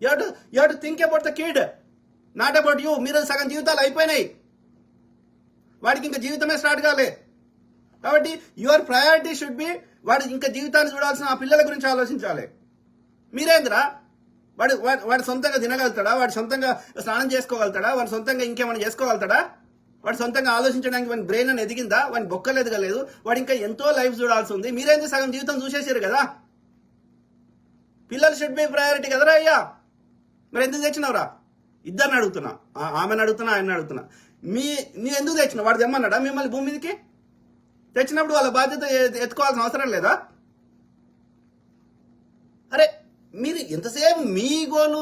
You to think about the kid, not about you. మీరు సగం జీవితాలు అయిపోయినాయి, వాడికి ఇంకా జీవితమే స్టార్ట్ కాలే. కాబట్టి యువర్ ప్రయారిటీ షుడ్ బి వాడు ఇంకా జీవితాన్ని చూడాల్సిన ఆ పిల్లల గురించి ఆలోచించాలి. మీరేంద్రా వాడు వాడు సొంతంగా తినగలుగుతాడా, వాడు సొంతంగా స్నానం చేసుకోగలుగుతాడా, వాడు సొంతంగా ఇంకేమైనా చేసుకోగలుగుతాడా, వాడు సొంతంగా ఆలోచించడానికి వాడి బ్రెయిన్ అని ఎదిగిందా, వాడి బొక్కలు ఎదగలేదు, వాడు ఇంకా ఎంతో లైఫ్ చూడాల్సి ఉంది. మీరేంది సగం జీవితం చూసేసారు కదా. పిల్లలు షుడ్ బి ప్రయారిటీ కదరా అయ్యా. మరి ఎందుకు తెచ్చినవరా? ఇద్దరిని అడుగుతున్నా, ఆమెను అడుగుతున్నా, ఆయన అడుగుతున్నా. నీ ఎందుకు తెచ్చినావు? వాడు తెమ్మన్నాడా మిమ్మల్ని భూమి మీదకి? తెచ్చినప్పుడు వాళ్ళ బాధ్యత ఎత్తుకోవాల్సిన అవసరం లేదా? అరే మీరు ఎంతసేపు మీ గోలు,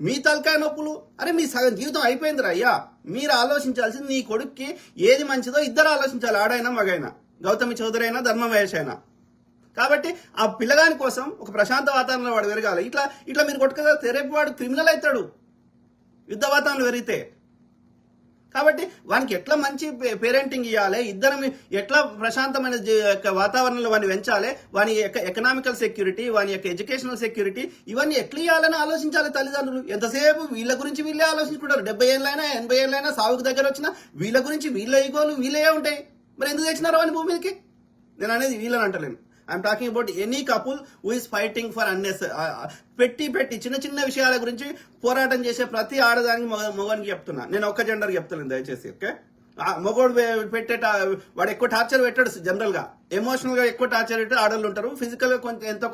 మీ తలకాయ నొప్పులు. అరే మీ సగం జీవితం అయిపోయిందిరా అయ్యా. మీరు ఆలోచించాల్సింది నీ కొడుక్కి ఏది మంచిదో ఇద్దరు ఆలోచించాలి, ఆడైనా మగైనా, గౌతమి చౌదరి అయినా ధర్మ మహేష్ అయినా. కాబట్టి ఆ పిల్లగాని కోసం ఒక ప్రశాంత వాతావరణంలో వాడు పెరగాలి. ఇట్లా మీరు కొట్టుకోగలిగితే రేపు వాడు క్రిమినల్ అవుతాడు యుద్ధ వాతావరణం పెరిగితే. కాబట్టి వానికి ఎట్లా మంచి పేరెంటింగ్ ఇవ్వాలి, ఇద్దరం ఎట్లా ప్రశాంతమైన వాతావరణంలో వాడిని పెంచాలి, వాని యొక్క ఎకనామికల్ సెక్యూరిటీ, వాని యొక్క ఎడ్యుకేషనల్ సెక్యూరిటీ, ఇవన్నీ ఎట్లా ఇవ్వాలని ఆలోచించాలి తల్లిదండ్రులు. ఎంతసేపు వీళ్ళ గురించి వీళ్ళే ఆలోచించుకుంటారు. 70 ఏళ్ళైనా 80 ఏళ్ళైనా సాగుకు దగ్గర వచ్చినా వీళ్ళ గురించి వీళ్ళ ఈగోలు వీళ్ళే ఉంటాయి. మరి ఎందుకు తెచ్చినారో వాని భూమి మీదకి? నేను అనేది వీళ్ళని అంటలేను. I'm talking about any couple who is fighting for petty చిన్న చిన్న విషయాల గురించి పోరాటం చేసే ప్రతి ఆడదానికి మగవానికి చెప్తున్నా. నేను ఒక్క జెండర్ చెప్తాను దయచేసి. ఓకే, మగోడు వాడు ఎక్కువ టార్చర్ పెట్టాడు. జనరల్ గా ఎమోషనల్ గా ఎక్కువ టార్చర్ పెట్టి ఆడవాళ్ళు ఉంటారు. ఫిజికల్ గా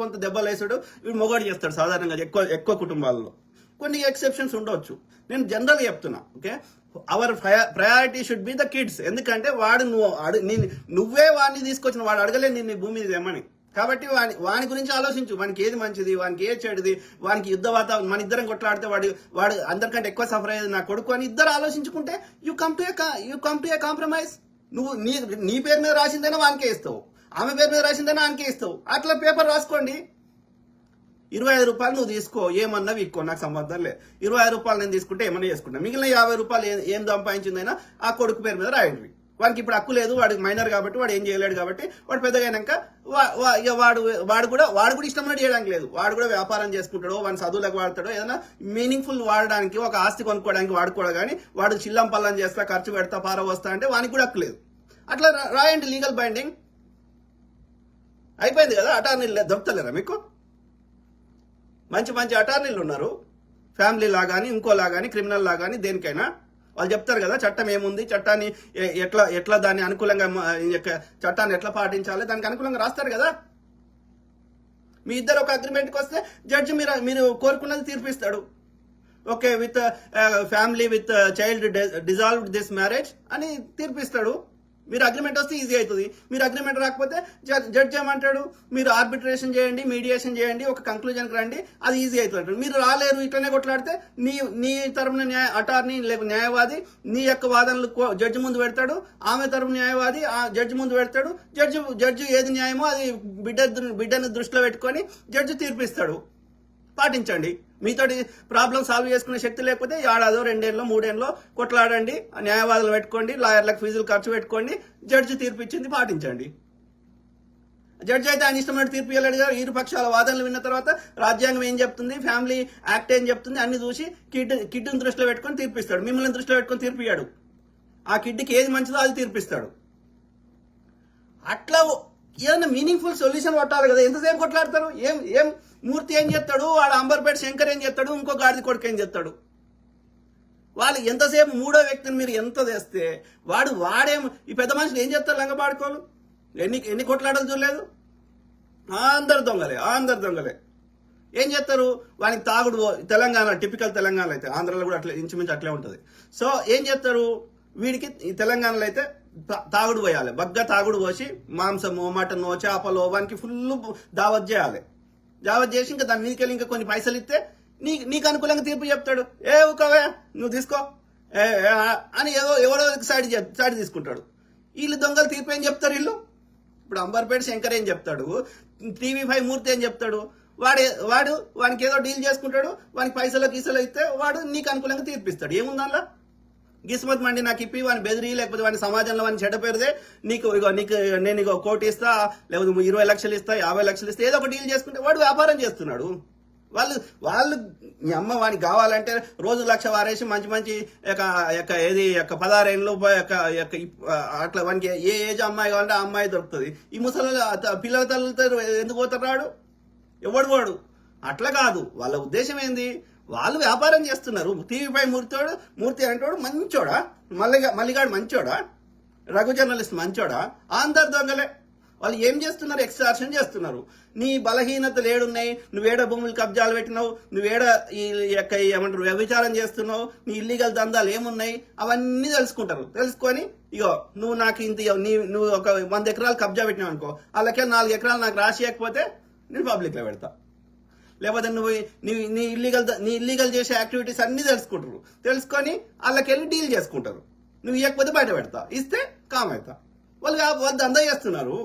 కొంత దెబ్బలు వేసాడు వీడు మగవాడు చేస్తాడు సాధారణంగా ఎక్కువ కుటుంబాలలో. కొన్ని ఎక్సెప్షన్స్ ఉండవచ్చు. నేను జనరల్ గా చెప్తున్నా. Okay, our priority should be the kids. ఎందుకంటే వాడు నువ్వే వాడిని తీసుకొచ్చిన, వాడు అడగలేదు నేను భూమి మీద ఏమని. కాబట్టి వాని గురించి ఆలోచించు. వానికి ఏది మంచిది, వానికి ఏది చెడుది, వానికి యుద్ధ వాతావరణం. మన ఇద్దరం కొట్లాడితే వాడు అందరికంటే ఎక్కువ సఫర్ అయ్యేది నా కొడుకు అని ఇద్దరు ఆలోచించుకుంటే you come to A compromise. నువ్వు నీ పేరు మీద రాసిందైనా వానికే ఇస్తావు, ఆమె పేరు మీద రాసిందైనా వానికే ఇస్తావు. అట్లా పేపర్ రాసుకోండి. 25 రూపాయలు నువ్వు తీసుకో, ఏమన్నా విక్కో, నాకు సంబంధం లేదు. 25 రూపాయలు నేను తీసుకుంటే ఏమన్నా చేసుకుంటా. మిగిలిన 50 రూపాయలు ఏం సంపాదించిందైనా ఆ కొడుకు పేరు మీద రాయండి. వానికి ఇప్పుడు హక్కు లేదు, వాడికి మైనర్ కాబట్టి వాడు ఏం చేయలేడు. కాబట్టి వాడు పెద్దగా అయినాక వాడు కూడా ఇష్టం చేయడానికి లేదు. వాడు కూడా వ్యాపారం చేసుకుంటాడో, వాడిని చదువులకు వాడతాడో, ఏదైనా మీనింగ్ఫుల్ వాడడానికి, ఒక ఆస్తి కొనుక్కోవడానికి వాడుకోవడం. కానీ వాడు చిల్లం పల్లం చేస్తా, ఖర్చు పెడతా, పార వస్తా అంటే వానికి కూడా హక్కు లేదు. అట్లా రాయండి, లీగల్ బైండింగ్ అయిపోయింది కదా. అటార్నీ దొరుకుతలేరా మీకు? మంచి అటార్నీలు ఉన్నారు, ఫ్యామిలీ లాగాని, ఇంకోలా కానీ, క్రిమినల్ లాగాని, దేనికైనా వాళ్ళు చెప్తారు కదా చట్టం ఏముంది, చట్టాన్ని ఎట్లా దాన్ని అనుకూలంగా, చట్టాన్ని ఎట్లా పాటించాలి, దానికి అనుకూలంగా రాస్తారు కదా. మీ ఇద్దరు ఒక అగ్రిమెంట్కి వస్తే జడ్జి మీరు కోరుకున్నది తీర్పిస్తాడు. Okay, with family with child dissolved this marriage అని తీర్పిస్తాడు. మీరు అగ్రిమెంట్ వస్తే ఈజీ అవుతుంది. మీరు అగ్రిమెంట్ రాకపోతే జడ్జి ఏమంటాడు, మీరు ఆర్బిట్రేషన్ చేయండి, మీడియేషన్ చేయండి, ఒక కంక్లూజన్కి రండి, అది ఈజీ అవుతుంది. మీరు రాలేరు, ఇట్లనే కొట్లాడితే నీ తరపున అటార్నీ లేక న్యాయవాది నీ యొక్క వాదనలు జడ్జి ముందు పెడతాడు, ఆమె తరపున న్యాయవాది ఆ జడ్జి ముందు పెడతాడు. జడ్జి ఏది న్యాయమో అది బిడ్డను దృష్టిలో పెట్టుకొని జడ్జి తీర్పిస్తాడు. పాటించండి. మీతోటి ప్రాబ్లం సాల్వ్ చేసుకునే శక్తి లేకపోతే 1 2 ఏళ్ళలో 3 ఏళ్ళలో కొట్లాడండి, న్యాయవాదులు పెట్టుకోండి, లాయర్లకు ఫీజులు ఖర్చు పెట్టుకోండి, జడ్జి తీర్పు ఇచ్చింది పాటించండి. జడ్జి అయితే ఆయన ఇష్టమైన తీర్పు ఇవ్వలేడు కదా. ఇరు పక్షాల వాదనలు విన్న తర్వాత రాజ్యాంగం ఏం చెప్తుంది, ఫ్యామిలీ యాక్ట్ ఏం చెప్తుంది, అన్ని చూసి కిడ్ని దృష్టిలో పెట్టుకొని తీర్పిస్తాడు. మిమ్మల్ని దృష్టిలో పెట్టుకొని తీర్పియాడు. ఆ కిడ్కి ఏది మంచిదో అది తీర్పిస్తాడు. అట్లా ఏదైనా మీనింగ్ఫుల్ సొల్యూషన్ పట్టాలి కదా. ఎంతసేపు కొట్లాడతారు? ఏం మూర్తి ఏం చేస్తాడు, వాడు అంబర్పేట శంకర్ ఏం చేస్తాడు, ఇంకో గాడిద కొడుకు ఏం చేస్తాడు? వాళ్ళు ఎంతసేపు మూడో వ్యక్తిని మీరు ఎంత చేస్తే వాడేం ఈ పెద్ద మనుషులు ఏం చేస్తారు? లంగపాడుకోలు ఎన్ని కొట్లాడలు చూడలేదు. అందరు దొంగలే. ఏం చేస్తారు? వానికి తాగుడు, తెలంగాణ టిపికల్ తెలంగాణలో అయితే, ఆంధ్రాలో కూడా అట్లా ఇంచుమించు అట్లే ఉంటుంది. సో ఏం చేస్తారు, వీడికి ఈ తెలంగాణలో అయితే తాగుడు పోయాలి, బగ్గా తాగుడు పోసి మాంసము, మటను, చేపలు వానికి ఫుల్ దావత్ చేసి ఇంకా దాని మీదకి వెళ్ళి ఇంకా కొన్ని పైసలు ఇస్తే నీకు అనుకూలంగా తీర్పు చెప్తాడు. ఊకవే నువ్వు తీసుకో అని ఎవరో సైడ్ తీసుకుంటాడు. వీళ్ళు దొంగలు తీర్పు ఏం చెప్తారు? వీళ్ళు ఇప్పుడు అంబర్పేట శంకర్ ఏం చెప్తాడు, TV5 మూర్తి ఏం చెప్తాడు? వానికి ఏదో డీల్ చేసుకుంటాడు, వానికి పైసలు గీసలు ఇస్తే వాడు నీకు అనుకూలంగా తీర్పిస్తాడు. ఏముందల్లా? గిస్మత్ మండి నాకు ఇప్పి వాని బెదిరి, లేకపోతే వాని సమాజంలో వాని చెడ్డ పేరుదే, నేను 1 కోటి ఇస్తా, లేకపోతే 20 లక్షలు ఇస్తా, 50 లక్షలు ఇస్తా, ఏదో ఒక డీల్ చేసుకుంటే వాడు వ్యాపారం చేస్తున్నాడు. వాళ్ళు మీ అమ్మ వానికి కావాలంటే రోజు 1,00,000 వారేసి మంచి మంచి ఏది 16 ఏళ్ళు అట్లా వానికి ఏ ఏజ్ అమ్మాయి కావాలంటే ఆ అమ్మాయి దొరుకుతుంది. ఈ ముసలి పిల్లల తల్లితో ఎందుకు పోతాడు ఎవడు వాడు? అట్లా కాదు. వాళ్ళ ఉద్దేశం ఏంది? వాళ్ళు వ్యాపారం చేస్తున్నారు. టీవీపై మూర్తి అంటోడు మంచోడా, మల్లిగాడు మంచోడా, రఘు జర్నలిస్ట్ మంచోడా? అందరు దొంగలే. వాళ్ళు ఏం చేస్తున్నారు? ఎక్స్ట్రాక్షన్ చేస్తున్నారు. నీ బలహీనతలు ఏడున్నాయి, నువ్వేడ భూములు కబ్జాలు పెట్టినావు, నువ్వేడ ఏమంటారు వ్యభిచారం చేస్తున్నావు, నీ ఇల్లీగల్ దందాలు ఏమున్నాయి అవన్నీ తెలుసుకుంటారు. తెలుసుకొని ఇగో నువ్వు నాకు ఇంత నువ్వు ఒక 100 ఎకరాలు కబ్జా పెట్టినావు అనుకో, వాళ్ళకే 4 ఎకరాలు నాకు రాసియకపోతే నేను పబ్లిక్లో పెడతా. లేకపోతే నువ్వు నీ ఇల్లీగల్ చేసే యాక్టివిటీస్ అన్ని తెలుసుకుంటారు. తెలుసుకొని వాళ్ళకెళ్ళి డీల్ చేసుకుంటారు. నువ్వు ఇవ్వకపోతే బయట పెడతా, ఇస్తే కామ్ అవుతా. వాళ్ళు దందా చేస్తున్నారు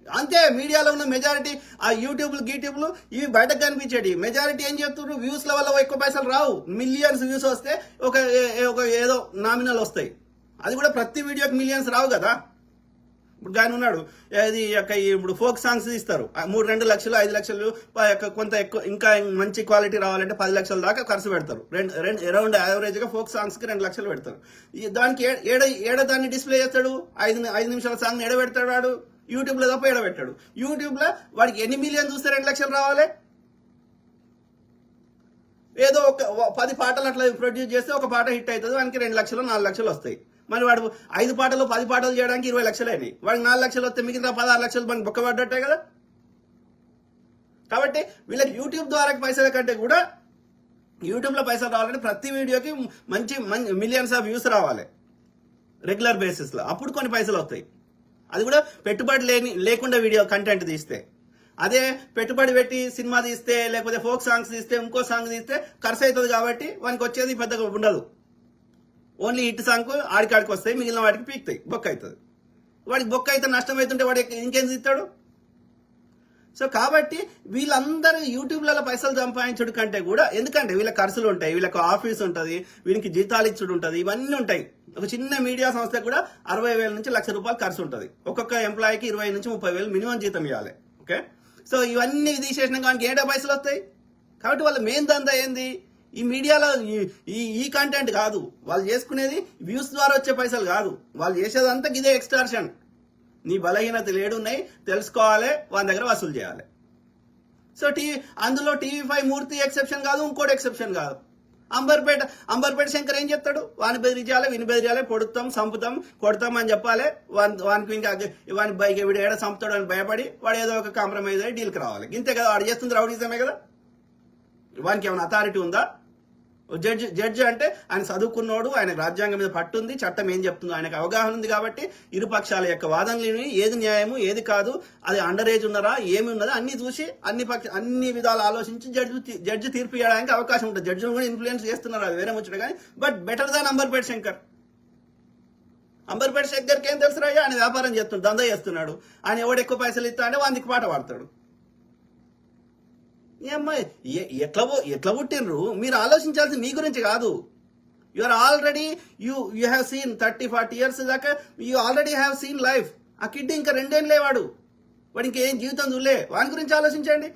అంతే. మీడియాలో ఉన్న మెజారిటీ ఆ యూట్యూబ్లు ఇవి బయటకు కనిపించేటి మెజారిటీ ఏం చెప్తున్నారు? వ్యూస్ల వల్ల ఎక్కువ పైసలు రావు. మిలియన్స్ వ్యూస్ వస్తే ఒక ఏదో నామినల్ వస్తాయి. అది కూడా ప్రతి వీడియోకి మిలియన్స్ రావు కదా. ఇప్పుడు ఆయన ఉన్నాడు, అది ఇప్పుడు ఫోక్ సాంగ్స్ ఇస్తారు, 2 లక్షలు 5 లక్షలు కొంత ఎక్కువ ఇంకా మంచి క్వాలిటీ రావాలంటే 10 లక్షల దాకా ఖర్చు పెడతారు. అరౌండ్ యావరేజ్ గా ఫోక్ సాంగ్స్ కి 2 లక్షలు పెడతారు. దానికి ఏడ దాన్ని డిస్ప్లే చేస్తాడు? 5 నిమిషాల సాంగ్ ఎడ పెడతాడు వాడు? యూట్యూబ్ లో తప్ప ఎడ పెట్టాడు. యూట్యూబ్ లో వాడికి ఎన్ని మిలియన్ చూస్తే 2 లక్షలు రావాలి? ఏదో ఒక 10 పాటలు అట్లా ప్రొడ్యూస్ చేస్తే ఒక పాట హిట్ అవుతుంది, వానికి 2 లక్షలు 4 లక్షలు వస్తాయి. మరి వాడు 5 పాటలు 10 పాటలు చేయడానికి 20 లక్షలు అయినాయి. వాడికి 4 లక్షలు వస్తే మిగతా 16 లక్షలు మనకి బొక్కబడ్డట్టే కదా. కాబట్టి వీళ్ళకి యూట్యూబ్ ద్వారా పైసల కంటే కూడా యూట్యూబ్ లో పైసలు రావాలంటే ప్రతి వీడియోకి మంచి మిలియన్స్ ఆఫ్ వ్యూస్ రావాలి రెగ్యులర్ బేసిస్ లో, అప్పుడు కొన్ని పైసలు వస్తాయి. అది కూడా పెట్టుబడి లేకుండా వీడియో కంటెంట్ తీస్తే. అదే పెట్టుబడి పెట్టి సినిమా తీస్తే లేకపోతే ఫోక్ సాంగ్స్ తీస్తే ఇంకో సాంగ్ తీస్తే ఖర్చు అవుతుంది. కాబట్టి వానికి వచ్చేది పెద్దగా ఉండదు. ఓన్లీ హిట్ సాంగ్ ఆడికాడికి వస్తాయి, మిగిలిన వాడికి పీక్తాయి, బొక్క అవుతుంది. వాడికి బొక్క అయితే నష్టం అవుతుంటే వాడు ఇంకేం తీస్తాడు? సో కాబట్టి వీళ్ళందరూ యూట్యూబ్లలో పైసలు సంపాదించడం కంటే కూడా, ఎందుకంటే వీళ్ళ ఖర్చులు ఉంటాయి, వీళ్ళకి ఆఫీస్ ఉంటుంది, వీళ్ళకి జీతాలు ఇచ్చుడు ఉంటుంది, ఇవన్నీ ఉంటాయి. ఒక చిన్న మీడియా సంస్థకు కూడా 60,000 నుంచి ₹1,00,000 ఖర్చు ఉంటుంది. ఒక్కొక్క ఎంప్లాయీకి 20,000 నుంచి 30,000 మినిమం జీతం ఇవ్వాలి. ఓకే, సో ఇవన్నీ తీసేసినాక వానికి ఏడా పైసలు వస్తాయి? కాబట్టి వాళ్ళ మెయిన్ దందా ఏంది? ఈ మీడియాలో ఈ కంటెంట్ కాదు. వాళ్ళు చేసుకునేది వ్యూస్ ద్వారా వచ్చే పైసలు కాదు. వాళ్ళు చేసేదంతా ఇదే ఎక్స్టార్షన్. నీ బలహీనతలు ఏడున్నాయి తెలుసుకోవాలి, వాళ్ళ దగ్గర వసూలు చేయాలి. సో అందులో టీవీ5 మూర్తి ఎక్సెప్షన్ కాదు, ఇంకోటి ఎక్సెప్షన్ కాదు. అంబర్పేట శంకర్ ఏం చెప్తాడు? వాని బెదిరించాలి, విని బెదిరియాలి, పొడుతాం, సంపుతాం, కొడతాం అని చెప్పాలి. వానికి ఇంకా వాని బైక్ వీడు ఏడ చంపుతాడు అని భయపడి వాడు ఏదో ఒక కాంప్రమైజ్ అయ్యి డీల్కి రావాలి. ఇంతే కదా వాడు చేస్తుంది, రౌడీజమే కదా. వానికి ఏమైనా అథారిటీ ఉందా? జడ్జి అంటే ఆయన చదువుకున్నోడు, ఆయన రాజ్యాంగం మీద పట్టుంది, చట్టం ఏం చెప్తుందో ఆయనకు అవగాహన ఉంది. కాబట్టి ఇరుపక్షాల యొక్క వాదనలు ఏది న్యాయము ఏది కాదు, అది అండర్ ఏజ్ ఉన్నారా ఏమి ఉన్నదా అన్ని చూసి అన్ని విధాలు ఆలోచించి జడ్జి తీర్పు ఇవ్వడానికి అవకాశం ఉంటుంది. జడ్జిని కూడా ఇన్ఫ్లుయెన్స్ చేస్తున్నారు, అది వేరే ముచ్చట. కానీ but better than Amberpet Shankar. Amberpet శంకర్కి ఏం తెలుసు రాయ్యా? ఆయన వ్యాపారం చేస్తున్నాడు, దందా చేస్తున్నాడు. ఆయన ఎవడు ఎక్కువ పైసలు ఇస్తా అంటే వానికి పాట పాడతాడు. ఏమ్మాయి ఎట్లా పుట్టినరు? మీరు ఆలోచించాల్సింది మీ గురించి కాదు. You are already you have seen 30-40 years దాకా you already have seen life. ఆ కిడ్ ఇంకా 2 ఏళ్ళే వాడు ఇంకేం జీవితం చూడలే. వాని గురించి ఆలోచించండి.